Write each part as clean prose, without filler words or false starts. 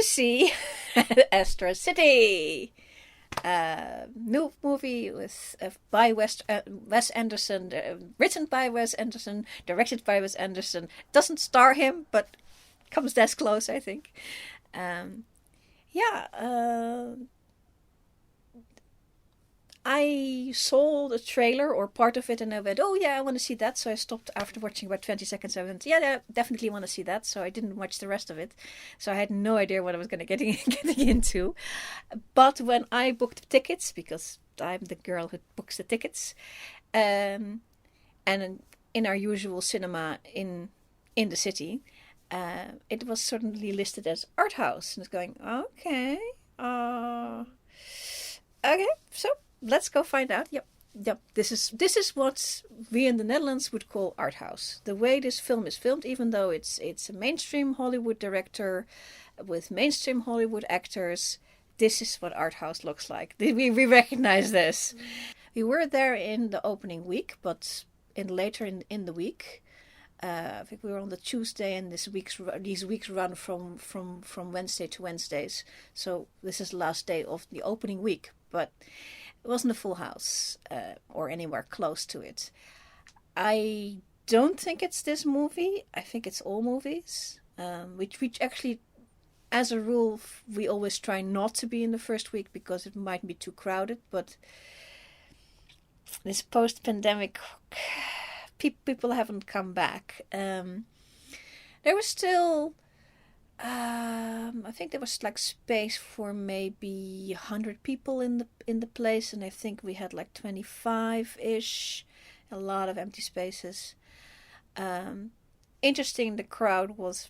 see Asteroid City. New movie with by Wes Anderson, written by Wes Anderson, directed by Wes Anderson. Doesn't star him, but comes that close, I think. Yeah, I saw the trailer or part of it and I went, oh yeah, I want to see that. So I stopped after watching about 20 seconds. I went, yeah, definitely want to see that. So I didn't watch the rest of it. So I had no idea what I was going to getting into. But when I booked tickets, because I'm the girl who books the tickets, and in our usual cinema in the city, it was certainly listed as Arthouse. And it's going, okay, okay, so let's go find out. Yep. This is what we in the Netherlands would call art house. The way this film is filmed, even though it's a mainstream Hollywood director with mainstream Hollywood actors, this is what art house looks like. We recognize this. We were there in the opening week, but later in the week. I think we were on the Tuesday, and these weeks run from Wednesday to Wednesdays. So this is the last day of the opening week, but it wasn't a full house or anywhere close to it. I don't think it's this movie. I think it's all movies, which actually, as a rule, we always try not to be in the first week because it might be too crowded. But this post-pandemic, people haven't come back. There was still, I think there was like space for maybe 100 people in the place, and I think we had like 25-ish, a lot of empty spaces. Interesting, the crowd was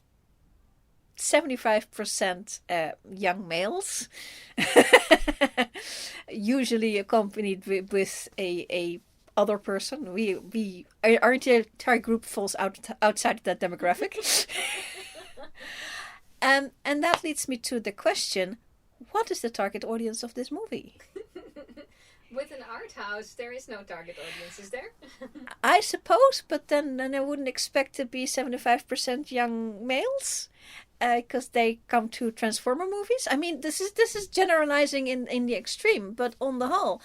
75% young males, usually accompanied with a other person. Our entire group falls outside that demographic. And that leads me to the question, what is the target audience of this movie? With an art house, there is no target audience, is there? I suppose, but then I wouldn't expect to be 75% young males, because they come to Transformer movies. I mean, this is generalizing in the extreme, but on the whole,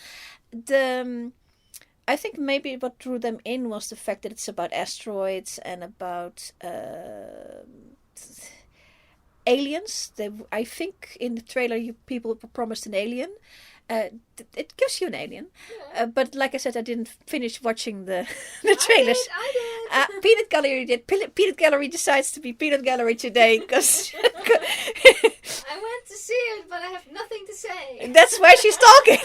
I think maybe what drew them in was the fact that it's about asteroids and about aliens. I think in the trailer people were promised an alien. It gives you an alien. Yeah. But like I said, I didn't finish watching the trailers. I did. Peanut Gallery did. Peanut Gallery decides to be Peanut Gallery today because I went to see it, but I have nothing to say. That's why she's talking.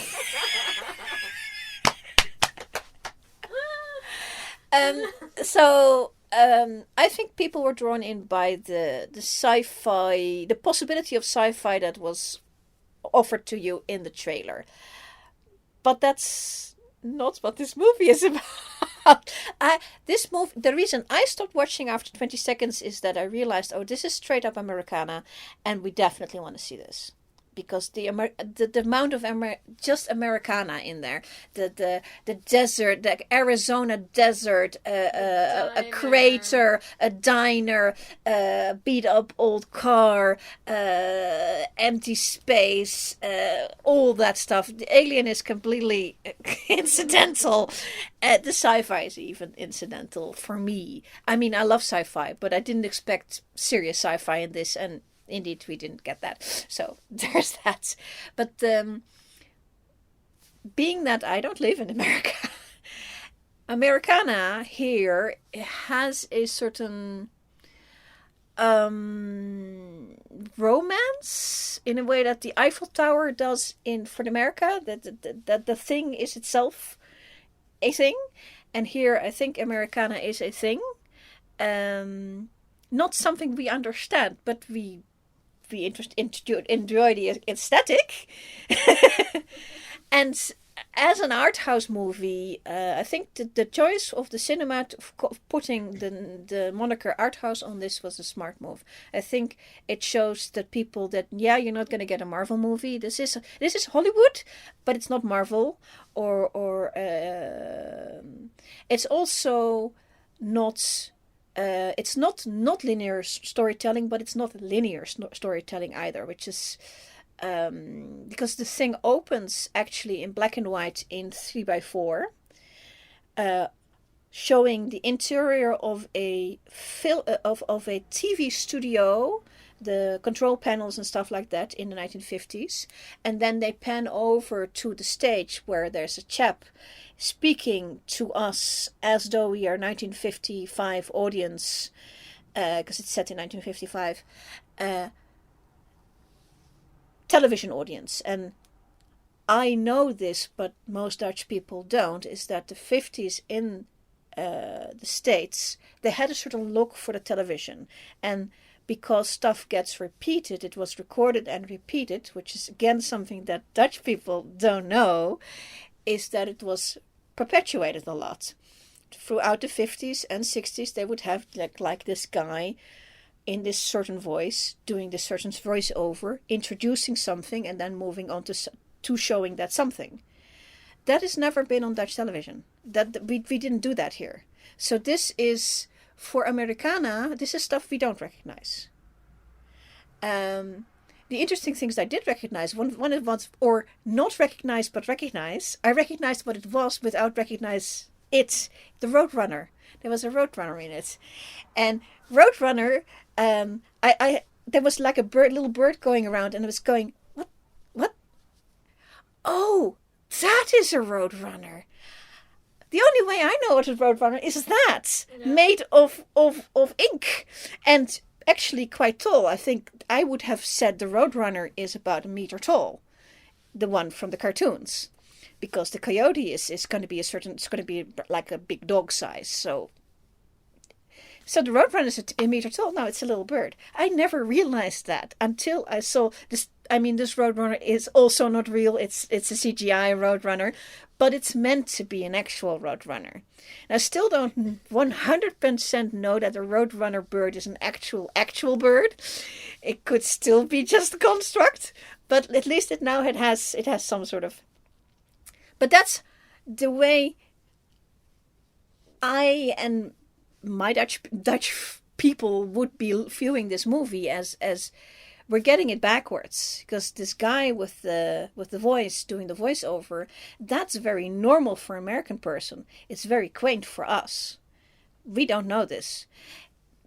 I think people were drawn in by the sci-fi, the possibility of sci-fi that was offered to you in the trailer. But that's not what this movie is about. This movie, the reason I stopped watching after 20 seconds is that I realized, this is straight up Americana, and we definitely want to see this. Because the amount of just Americana in there, the desert, the Arizona desert, a crater, a diner, beat up old car, empty space, all that stuff. The alien is completely incidental. The sci-fi is even incidental for me. I mean, I love sci-fi, but I didn't expect serious sci-fi in this, and indeed, we didn't get that. So there's that. But being that I don't live in America, Americana here has a certain romance in a way that the Eiffel Tower does for America. That the thing is itself a thing, and here I think Americana is a thing. Not something we understand, but we enjoy the aesthetic. And as an art house movie, I think the choice of the cinema of putting the moniker art house on this was a smart move. I think it shows that people that, you're not going to get a Marvel movie. This is Hollywood, but it's not Marvel, or it's also not it's not linear storytelling, but it's not linear storytelling either, which is because the thing opens actually in black and white in 3x4, showing the interior of a of a TV studio, the control panels and stuff like that in the 1950s, and then they pan over to the stage where there's a chap speaking to us as though we are 1955 audience, because it's set in 1955, television audience. And I know this, but most Dutch people don't, is that the 50s in the States, they had a certain look for the television. And because stuff gets repeated, it was recorded and repeated, which is again something that Dutch people don't know, is that it was perpetuated a lot. Throughout the 50s and 60s, they would have like this guy in this certain voice, doing this certain voiceover, introducing something and then moving on to showing that something. That has never been on Dutch television. That we didn't do that here. So this is, for Americana, this is stuff we don't recognize. The interesting things I did recognize, one of was, or not recognize but recognize, I recognized what it was without recognize it. The Roadrunner. There was a Roadrunner in it. And Roadrunner, there was like a little bird going around, and it was going, what? Oh, that is a Roadrunner. The only way I know what a Roadrunner is that, made of ink, and actually quite tall. I think I would have said the Roadrunner is about 1 meter tall, the one from the cartoons, because the coyote is going to be it's going to be like a big dog size. So the Roadrunner is 1 meter tall. No, it's a little bird. I never realized that until I saw this. I mean, this Roadrunner is also not real. It's a CGI Roadrunner, but it's meant to be an actual Roadrunner. And I still don't 100% know that a Roadrunner bird is an actual bird. It could still be just a construct, but at least it has some sort of. But that's the way I and my Dutch people would be viewing this movie, as we're getting it backwards, because this guy with the voice doing the voiceover, that's very normal for an American person. It's very quaint for us. We don't know this.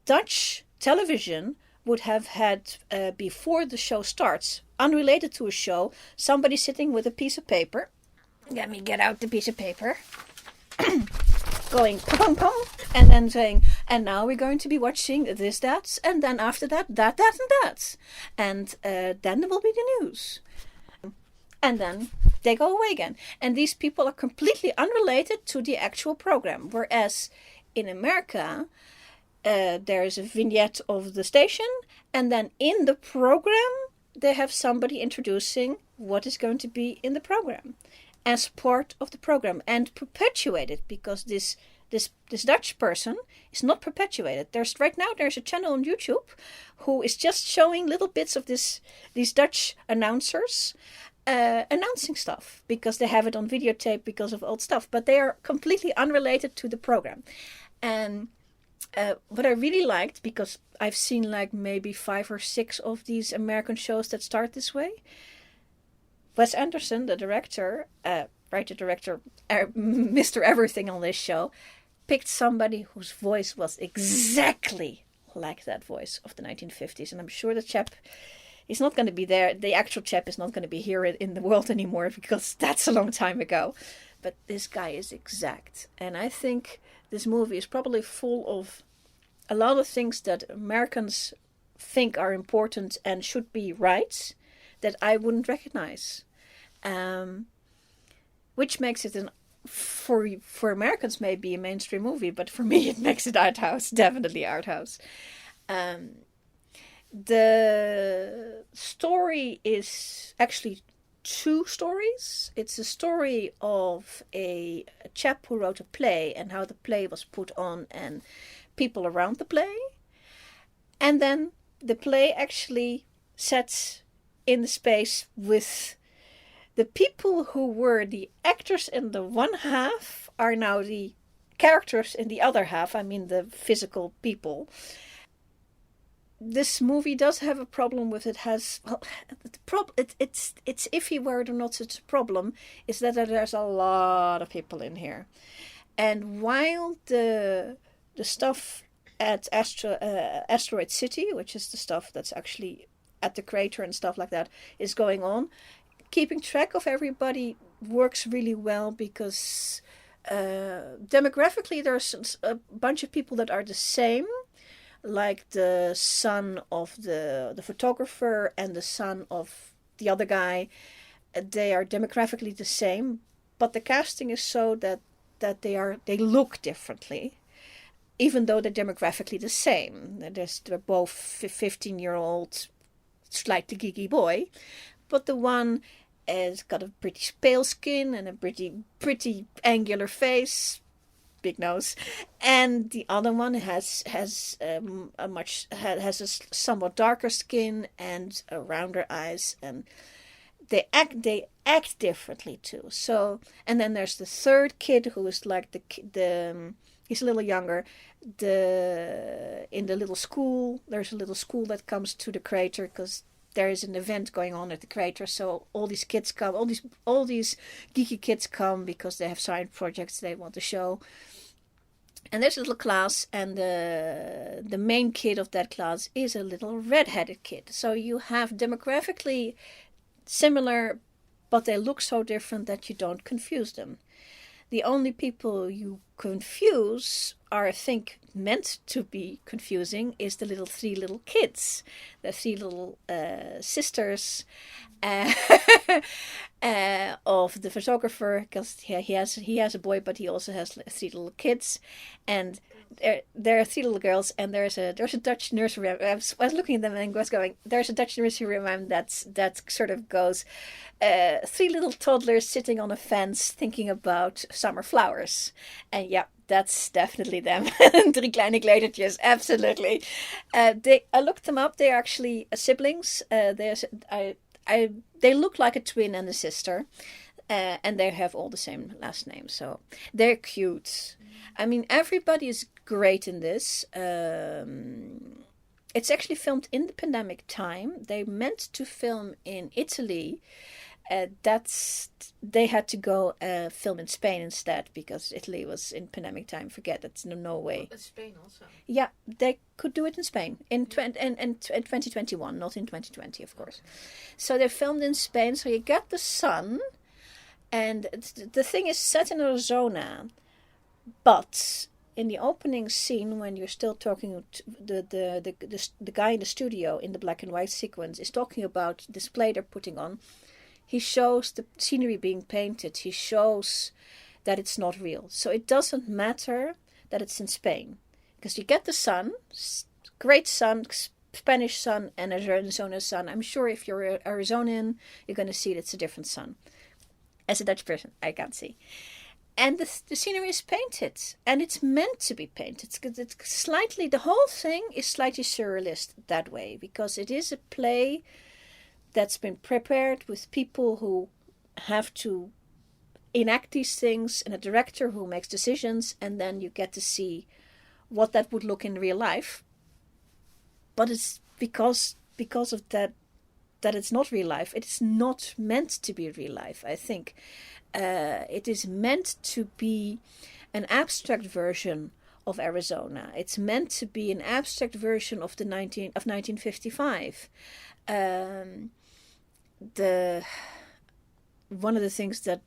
Dutch television would have had, before the show starts, unrelated to a show, somebody sitting with a piece of paper. Let me get out the piece of paper. Going pum pum, and then saying, and now we're going to be watching this, that, and then after that, that, and that. And then there will be the news. And then they go away again. And these people are completely unrelated to the actual program. Whereas in America, there is a vignette of the station, and then in the program, they have somebody introducing what is going to be in the program as part of the program, and perpetuated, because this Dutch person is not perpetuated. There's a channel on YouTube who is just showing little bits of these Dutch announcers announcing stuff, because they have it on videotape because of old stuff, but they are completely unrelated to the program. And what I really liked, because I've seen like maybe 5 or 6 of these American shows that start this way, Wes Anderson, the director, Mr. Everything on this show, picked somebody whose voice was exactly like that voice of the 1950s. And I'm sure the chap is not going to be there. The actual chap is not going to be here in the world anymore, because that's a long time ago. But this guy is exact. And I think this movie is probably full of a lot of things that Americans think are important and should be right, that I wouldn't recognize. Which makes it for Americans maybe a mainstream movie, but for me it makes it Arthouse, definitely Arthouse. The story is actually 2 stories. It's a story of a chap who wrote a play and how the play was put on and people around the play. And then the play actually sets in the space with the people who were the actors in the one half are now the characters in the other half, I mean the physical people. This movie does have a problem with it. It's iffy whether or not it's a problem. Is that there's a lot of people in here, and while the stuff at Asteroid City, which is the stuff that's actually at the crater and stuff like that, is going on, keeping track of everybody works really well because demographically there's a bunch of people that are the same. Like the son of the photographer and the son of the other guy, they are demographically the same, but the casting is so that they look differently, even though they're demographically the same. They're both 15-year-old, slightly geeky boy, but the one has got a pretty pale skin and a pretty angular face. Big nose, and the other one has a somewhat darker skin and rounder eyes, and they act differently too. So, and then there's the third kid who is like he's a little younger. In the little school, there's a little school that comes to the crater because there is an event going on at the crater, so all these kids come, all these geeky kids come because they have science projects they want to show. And there's a little class, and the main kid of that class is a little red-headed kid. So you have demographically similar, but they look so different that you don't confuse them. The only people you confuse are, I think, meant to be confusing is the three little kids, the three little sisters of the photographer, because he has a boy, but he also has three little kids, and there are three little girls, and there's a Dutch nursery. I was looking at them and was going, there's a Dutch nursery rhyme that sort of goes, three little toddlers sitting on a fence thinking about summer flowers, and yeah, that's definitely them. Drie kleine kleutertjes, absolutely. I looked them up. They're actually siblings. They look like a twin and a sister, and they have all the same last name, so they're cute. I mean, everybody is great in this. It's actually filmed in the pandemic time. They meant to film in Italy. They had to go film in Spain instead because Italy was in pandemic time. Forget that's no way. Well, Spain also. Yeah, they could do it in Spain in 2021, not in 2020, of course. So they filmed in Spain. So you get the sun, and the thing is set in Arizona, but in the opening scene, when you're still talking, the guy in the studio in the black and white sequence is talking about this play they're putting on. He shows the scenery being painted. He shows that it's not real. So it doesn't matter that it's in Spain. Because you get the sun, great sun, Spanish sun and Arizona sun. I'm sure if you're Arizonian, you're going to see it's a different sun. As a Dutch person, I can't see. And the scenery is painted. And it's meant to be painted. The whole thing is slightly surrealist that way. Because it is a play that's been prepared with people who have to enact these things and a director who makes decisions, and then you get to see what that would look in real life. But it's because of that it's not real life. It is not meant to be real life, I think. It is meant to be an abstract version of Arizona. It's meant to be an abstract version of 1955. One of the things that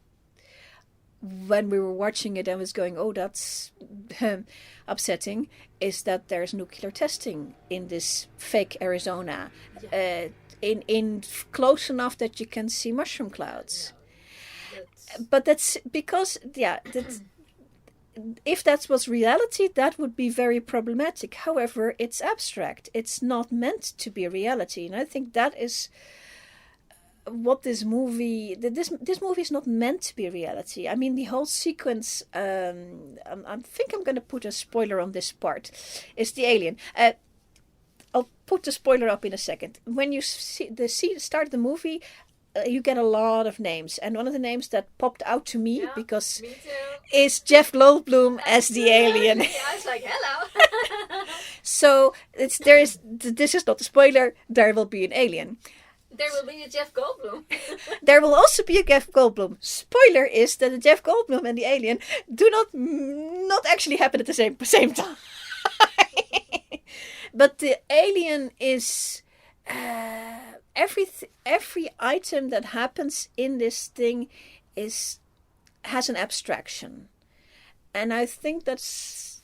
when we were watching it I was going, oh, that's upsetting, is that there's nuclear testing in this fake Arizona, in close enough that you can see mushroom clouds. But that's because if that was reality, that would be very problematic. However, it's abstract. It's not meant to be reality, and I think that is what this movie is not meant to be reality. I mean, the whole sequence, I think I'm going to put a spoiler on this part, is the alien. I'll put the spoiler up in a second. When you start the movie, you get a lot of names, and one of the names that popped out to me, because me too. is Jeff Goldblum as the alien. I was like, hello. So this is not a spoiler. There will be an alien. There will be a Jeff Goldblum. There will also be a Jeff Goldblum. Spoiler is that the Jeff Goldblum and the alien do not actually happen at the same time. But the alien is every item that happens in this thing has an abstraction, and I think that's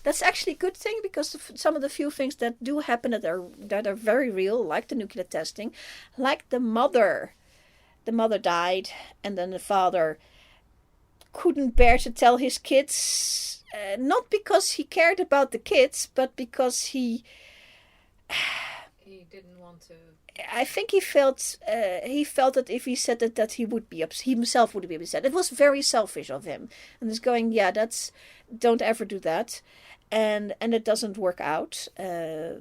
actually a good thing, because some of the few things that do happen that are very real, like the nuclear testing, like the mother died, and then the father couldn't bear to tell his kids, not because he cared about the kids, but because he didn't want to. I think he felt that if he said that he would be he himself would be upset. It was very selfish of him, and he's going, don't ever do that, and it doesn't work out. The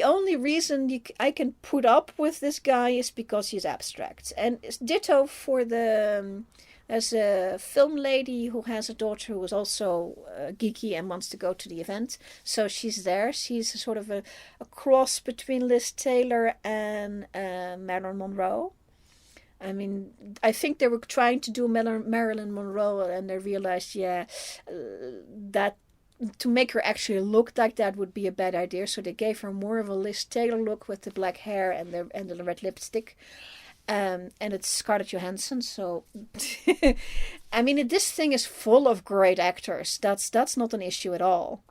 only reason I can put up with this guy is because he's abstract, and it's ditto for there's a film lady who has a daughter who is also geeky and wants to go to the event. So she's there. She's sort of a cross between Liz Taylor and Marilyn Monroe. I mean, I think they were trying to do Marilyn Monroe, and they realized, that to make her actually look like that would be a bad idea. So they gave her more of a Liz Taylor look with the black hair and the red lipstick. And it's Scarlett Johansson, so I mean, this thing is full of great actors. That's not an issue at all.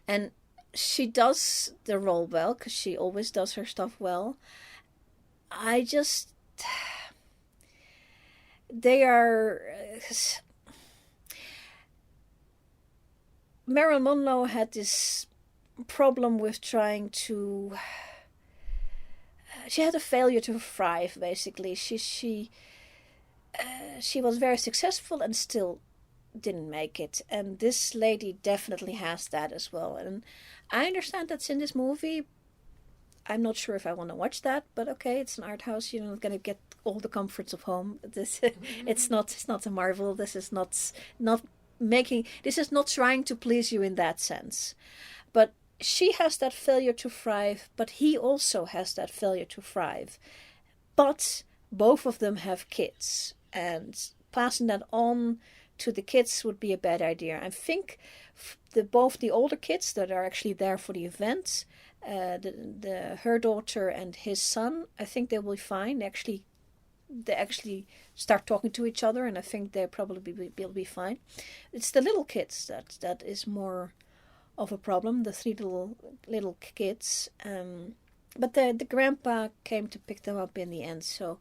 And she does the role well, because she always does her stuff well. Marilyn Monroe had this problem with trying to. She had a failure to thrive, basically. She was very successful and still didn't make it. And this lady definitely has that as well. And I understand that's in this movie. I'm not sure if I want to watch that, but okay, it's an art house. You're not going to get all the comforts of home. It's not a Marvel. This is not trying to please you in that sense. But she has that failure to thrive, but he also has that failure to thrive. But both of them have kids, and passing that on to the kids would be a bad idea. I think both the older kids that are actually there for the event, her daughter and his son, I think they will be fine. They actually start talking to each other, and I think they'll probably be fine. It's the little kids that is more of a problem, the three little kids, but the grandpa came to pick them up in the end, so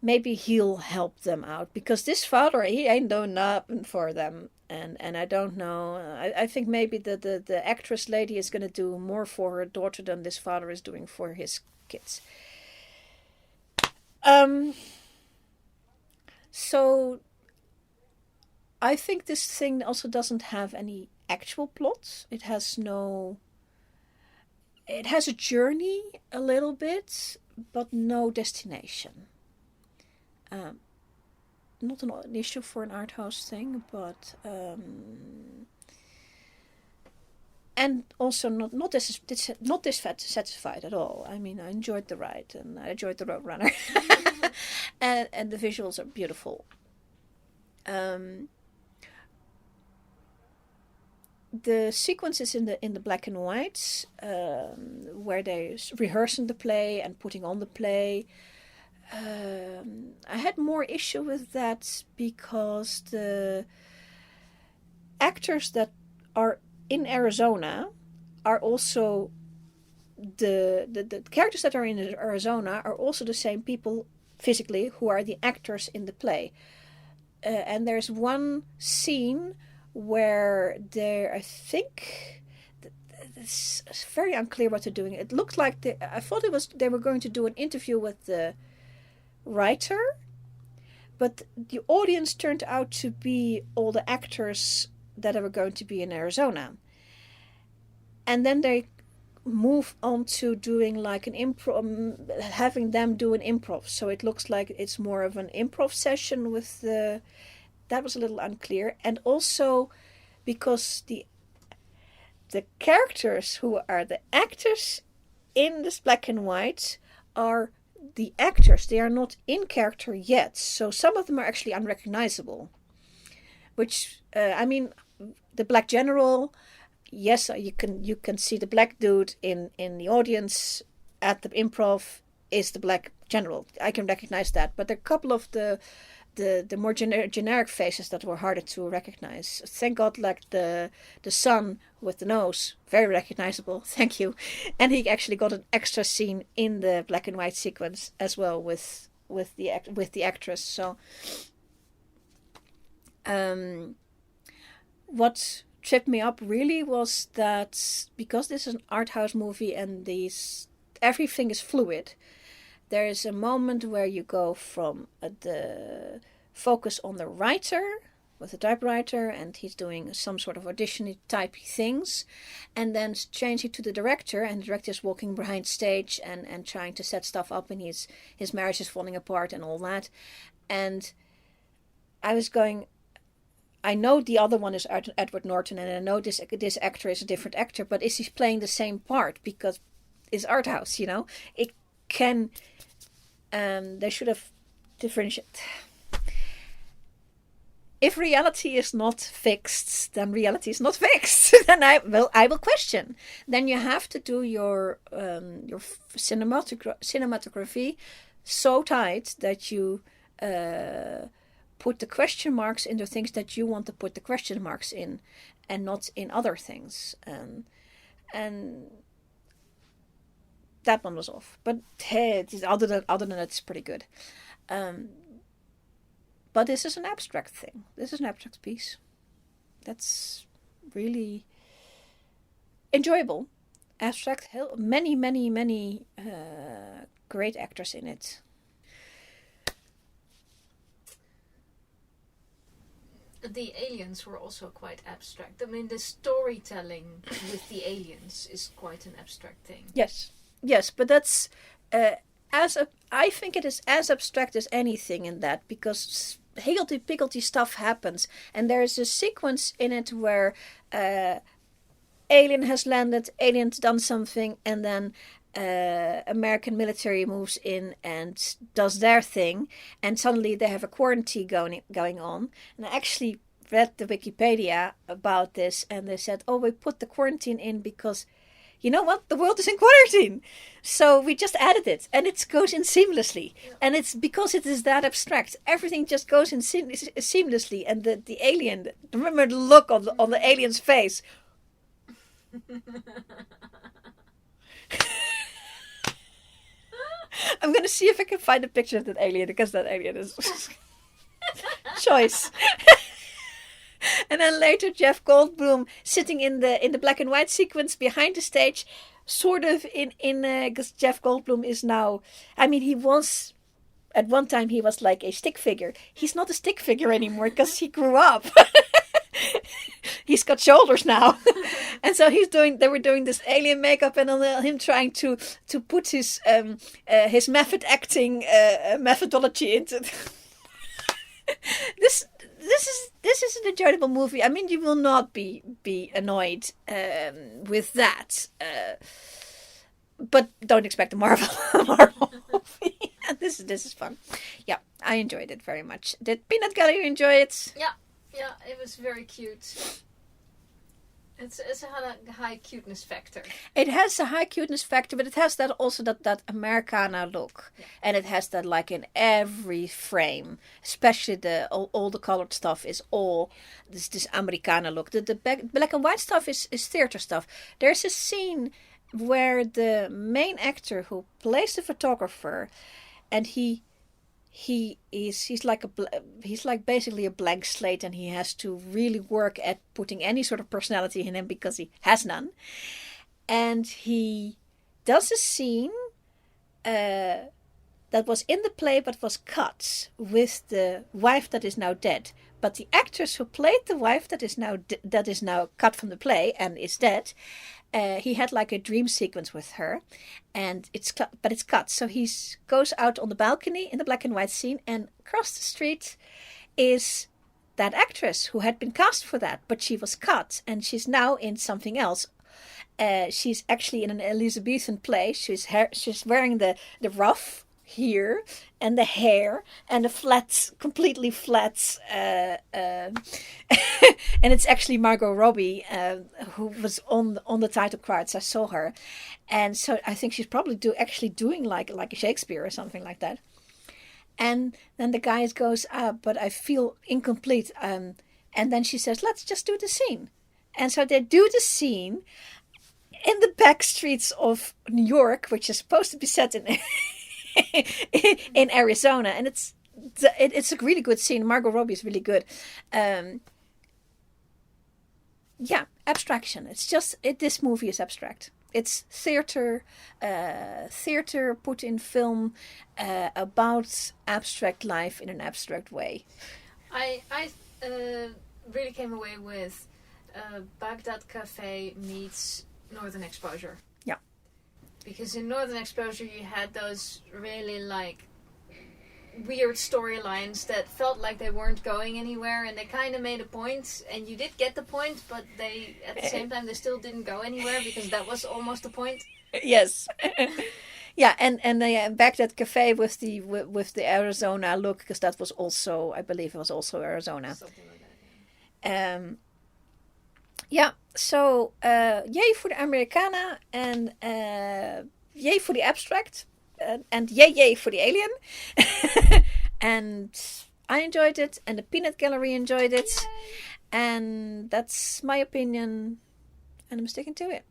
maybe he'll help them out, because this father, he ain't doing nothing for them, and I don't know. I think maybe the actress lady is going to do more for her daughter than this father is doing for his kids. So I think this thing also doesn't have any actual plot. It has a journey a little bit, but no destination. Not an issue for an art house thing, but and also not dissatisfied at all. I mean, I enjoyed the ride, and I enjoyed the roadrunner, and the visuals are beautiful. The sequences in the black and whites, where they're rehearsing the play and putting on the play, I had more issue with that, because the actors that are in Arizona are also the characters that are in Arizona are also the same people physically who are the actors in the play. And there's one scene where I think it's very unclear what they're doing. It looked like I thought they were going to do an interview with the writer, but the audience turned out to be all the actors that were going to be in Arizona. And then they move on to doing like an improv, having them do an improv. So it looks like it's more of an improv session with the. That was a little unclear, and also because the characters who are the actors in this black and white are the actors. They are not in character yet, so some of them are actually unrecognizable. Which I mean, the black general. Yes, you can see the black dude in the audience at the improv is the black general. I can recognize that, but there are a couple of the more generic faces that were harder to recognize. Thank God, like the son with the nose, very recognizable. Thank you, and he actually got an extra scene in the black and white sequence as well with the actress. So, what tripped me up really was that because this is an art house movie and everything is fluid, there is a moment where you go from the focus on the writer with the typewriter and he's doing some sort of audition type things, and then change it to the director, and the director is walking behind stage and trying to set stuff up, and his marriage is falling apart and all that. And I was going, I know the other one is Edward Norton, and I know this actor is a different actor, but is he playing the same part? Because it's art house, it can. They should have differentiated. If reality is not fixed, then reality is not fixed. Then I will question. Then you have to do your cinematography so tight that you. Put the question marks in the things that you want to put the question marks in, and not in other things. And that one was off. But hey, other than that, it's pretty good. But this is an abstract thing. This is an abstract piece. That's really enjoyable. Abstract. Many great actors in it. The aliens were also quite abstract. I mean, the storytelling with the aliens is quite an abstract thing. Yes, but that's I think it is as abstract as anything in that, because higgledy-piggledy stuff happens, and there is a sequence in it where alien has landed, alien's done something, and then American military moves in and does their thing, and suddenly they have a quarantine going on. And I actually read the Wikipedia about this, and they said, we put the quarantine in because, you know what, the world is in quarantine, so we just added it, and it goes in seamlessly. Yeah. And it's because it is that abstract, everything just goes in seamlessly. And the alien, remember the look on the alien's face. I'm going to see if I can find a picture of that alien, because that alien is choice. And then later Jeff Goldblum sitting in the black and white sequence behind the stage, sort of because Jeff Goldblum is now, I mean, he was, at one time he was like a stick figure. He's not a stick figure anymore because he grew up. He's got shoulders now. And so they were doing this alien makeup, and him trying to put his method acting methodology into this is an enjoyable movie. I mean, you will not be annoyed with that, but don't expect a Marvel movie. This is fun. Yeah, I enjoyed it very much. Did Peanut Gallery enjoy it? Yeah, it was very cute. It's a high cuteness factor. It has a high cuteness factor, but it has that Americana look. Yeah. And it has that like in every frame, especially all the colored stuff is all this Americana look. The black and white stuff is theater stuff. There's a scene where the main actor who plays the photographer, and he's like basically a blank slate, and he has to really work at putting any sort of personality in him because he has none. And he does a scene that was in the play but was cut with the wife that is now dead. But the actress who played the wife that is now cut from the play and is dead he had like a dream sequence with her, and it's cut. So he goes out on the balcony in the black and white scene, and across the street is that actress who had been cast for that, but she was cut, and she's now in something else. She's actually in an Elizabethan play. She's wearing the ruff here and the hair and the completely flat, and it's actually Margot Robbie who was on the title cards. I saw her, and so I think she's probably doing like a Shakespeare or something like that. And then the guy goes, but I feel incomplete, and then she says, let's just do the scene. And so they do the scene in the back streets of New York, which is supposed to be set in in Arizona, and it's a really good scene. Margot Robbie is really good. Abstraction. It's just this movie is abstract. It's theater put in film about abstract life in an abstract way. I really came away with Bagdad Cafe meets Northern Exposure. Yeah. Because in Northern Exposure you had those really like weird storylines that felt like they weren't going anywhere, and they kind of made a point, and you did get the point, but they at the same time they still didn't go anywhere because that was almost the point. Yes. Yeah, and Bagdad Cafe with the Arizona look, because that was also, I believe it was also Arizona. Something like that. Yeah. So yay for the Americana, and yay for the abstract. And yay for the alien. And I enjoyed it, and the Peanut Gallery enjoyed it. Yay. And that's my opinion, and I'm sticking to it.